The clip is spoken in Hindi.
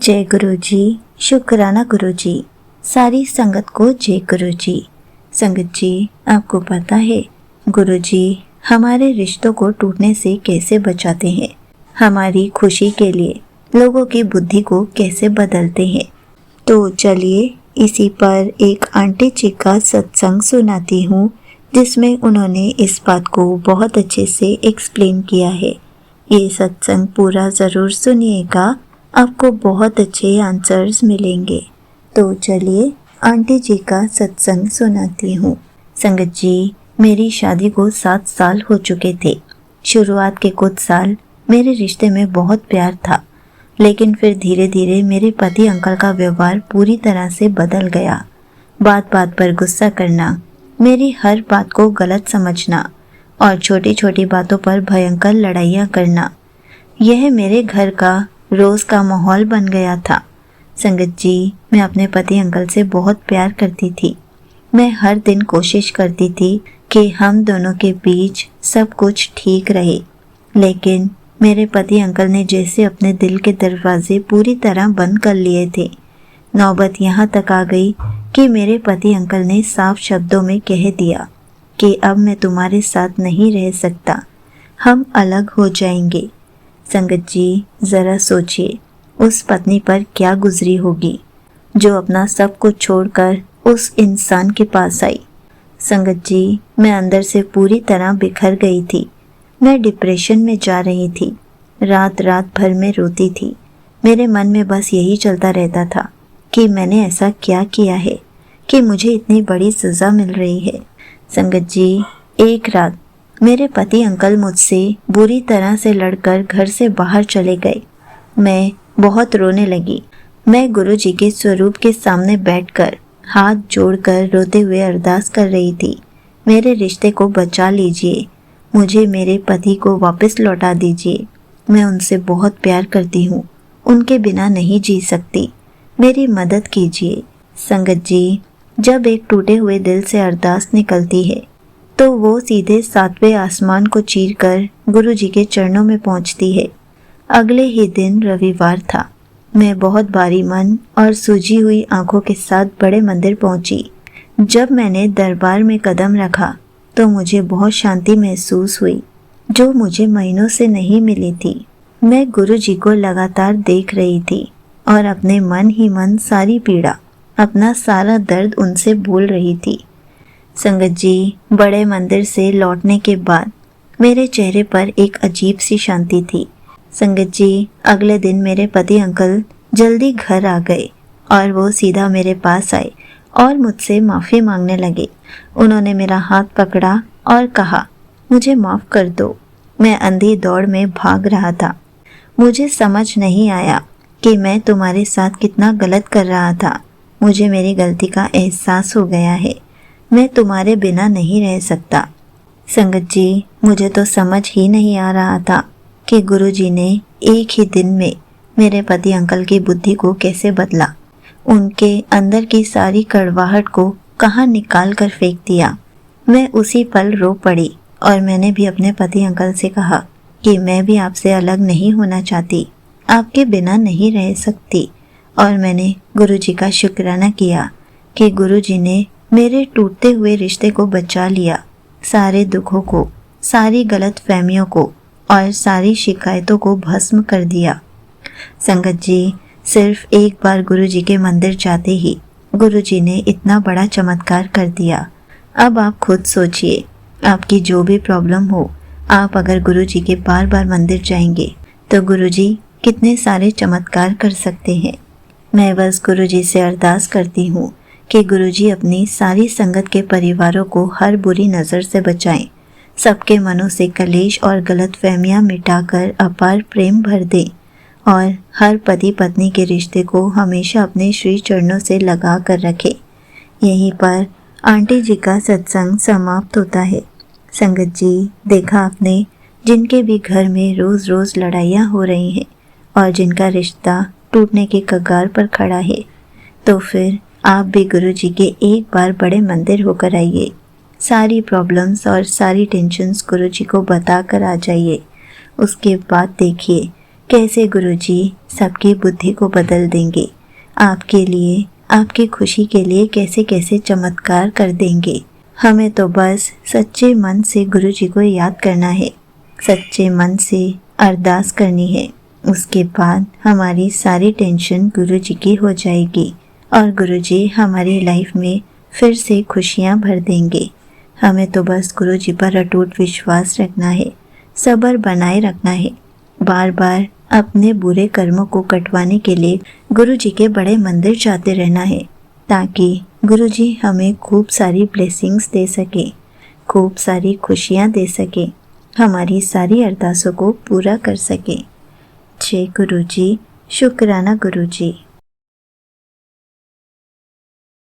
जय गुरु जी। शुक्राना गुरु जी। सारी संगत को जय गुरु जी। संगत जी, आपको पता है गुरु जी हमारे रिश्तों को टूटने से कैसे बचाते हैं, हमारी खुशी के लिए लोगों की बुद्धि को कैसे बदलते हैं। तो चलिए इसी पर एक आंटी जी का सत्संग सुनाती हूँ, जिसमें उन्होंने इस बात को बहुत अच्छे से एक्सप्लेन किया है। ये सत्संग पूरा ज़रूर सुनिएगा, आपको बहुत अच्छे आंसर्स मिलेंगे। तो चलिए आंटी जी का सत्संग सुनाती हूँ। संगत जी, मेरी शादी को 7 साल हो चुके थे। शुरुआत के कुछ साल मेरे रिश्ते में बहुत प्यार था, लेकिन फिर धीरे धीरे मेरे पति अंकल का व्यवहार पूरी तरह से बदल गया। बात बात पर गुस्सा करना, मेरी हर बात को गलत समझना और छोटी छोटी बातों पर भयंकर लड़ाइयाँ करना, यह मेरे घर का रोज का माहौल बन गया था। संगत जी, मैं अपने पति अंकल से बहुत प्यार करती थी। मैं हर दिन कोशिश करती थी कि हम दोनों के बीच सब कुछ ठीक रहे, लेकिन मेरे पति अंकल ने जैसे अपने दिल के दरवाजे पूरी तरह बंद कर लिए थे। नौबत यहाँ तक आ गई कि मेरे पति अंकल ने साफ शब्दों में कह दिया कि अब मैं तुम्हारे साथ नहीं रह सकता, हम अलग हो जाएंगे। संगत जी, ज़रा सोचिए उस पत्नी पर क्या गुजरी होगी जो अपना सब कुछ छोड़कर उस इंसान के पास आई। संगत जी, मैं अंदर से पूरी तरह बिखर गई थी। मैं डिप्रेशन में जा रही थी। रात रात भर में रोती थी। मेरे मन में बस यही चलता रहता था कि मैंने ऐसा क्या किया है कि मुझे इतनी बड़ी सज़ा मिल रही है। संगत जी, एक रात मेरे पति अंकल मुझसे बुरी तरह से लड़कर घर से बाहर चले गए। मैं बहुत रोने लगी। मैं गुरु जी के स्वरूप के सामने बैठकर हाथ जोड़कर रोते हुए अरदास कर रही थी, मेरे रिश्ते को बचा लीजिए, मुझे मेरे पति को वापस लौटा दीजिए। मैं उनसे बहुत प्यार करती हूँ, उनके बिना नहीं जी सकती, मेरी मदद कीजिए। संगत जी, जब एक टूटे हुए दिल से अरदास निकलती है तो वो सीधे 7वें आसमान को चीरकर गुरु जी के चरणों में पहुंचती है। अगले ही दिन रविवार था। मैं बहुत भारी मन और सूजी हुई आंखों के साथ बड़े मंदिर पहुंची। जब मैंने दरबार में कदम रखा तो मुझे बहुत शांति महसूस हुई, जो मुझे महीनों से नहीं मिली थी। मैं गुरु जी को लगातार देख रही थी और अपने मन ही मन सारी पीड़ा, अपना सारा दर्द उनसे बोल रही थी। संगत जी, बड़े मंदिर से लौटने के बाद मेरे चेहरे पर एक अजीब सी शांति थी। संगत जी, अगले दिन मेरे पति अंकल जल्दी घर आ गए और वो सीधा मेरे पास आए और मुझसे माफ़ी मांगने लगे। उन्होंने मेरा हाथ पकड़ा और कहा, मुझे माफ़ कर दो, मैं अंधी दौड़ में भाग रहा था। मुझे समझ नहीं आया कि मैं तुम्हारे साथ कितना गलत कर रहा था। मुझे मेरी गलती का एहसास हो गया है, मैं तुम्हारे बिना नहीं रह सकता। संगत जी, मुझे तो समझ ही नहीं आ रहा था कि गुरु जी ने एक ही दिन में मेरे पति अंकल की बुद्धि को कैसे बदला, उनके अंदर की सारी कड़वाहट को कहाँ निकाल कर फेंक दिया। मैं उसी पल रो पड़ी और मैंने भी अपने पति अंकल से कहा कि मैं भी आपसे अलग नहीं होना चाहती, आपके बिना नहीं रह सकती। और मैंने गुरु जी का शुक्राना किया कि गुरु जी ने मेरे टूटते हुए रिश्ते को बचा लिया, सारे दुखों को, सारी गलत फहमियों को और सारी शिकायतों को भस्म कर दिया। संगत जी, सिर्फ एक बार गुरु जी के मंदिर जाते ही गुरु जी ने इतना बड़ा चमत्कार कर दिया। अब आप खुद सोचिए, आपकी जो भी प्रॉब्लम हो, आप अगर गुरु जी के बार बार मंदिर जाएंगे तो गुरु जी कितने सारे चमत्कार कर सकते हैं। मैं बस गुरु जी से अरदास करती हूँ कि गुरुजी अपनी सारी संगत के परिवारों को हर बुरी नज़र से बचाएं, सबके मनों से कलेश और गलतफहमियां मिटाकर अपार प्रेम भर दें और हर पति पत्नी के रिश्ते को हमेशा अपने श्री चरणों से लगा कर रखें। यहीं पर आंटी जी का सत्संग समाप्त होता है। संगत जी, देखा आपने, जिनके भी घर में रोज़ रोज़ लड़ाइयाँ हो रही हैं और जिनका रिश्ता टूटने के कगार पर खड़ा है, तो फिर आप भी गुरु जी के एक बार बड़े मंदिर होकर आइए। सारी प्रॉब्लम्स और सारी टेंशन्स गुरु जी को बता कर आ जाइए। उसके बाद देखिए कैसे गुरुजी सबकी बुद्धि को बदल देंगे, आपके लिए, आपकी खुशी के लिए कैसे कैसे चमत्कार कर देंगे। हमें तो बस सच्चे मन से गुरुजी को याद करना है, सच्चे मन से अरदास करनी है। उसके बाद हमारी सारी टेंशन गुरुजी की हो जाएगी और गुरुजी हमारी लाइफ में फिर से खुशियाँ भर देंगे। हमें तो बस गुरुजी पर अटूट विश्वास रखना है, सब्र बनाए रखना है, बार बार अपने बुरे कर्मों को कटवाने के लिए गुरुजी के बड़े मंदिर जाते रहना है, ताकि गुरुजी हमें खूब सारी ब्लेसिंग्स दे सके, खूब सारी खुशियाँ दे सके, हमारी सारी अरदासों को पूरा कर सके। जय गुरुजी, शुक्राना गुरुजी।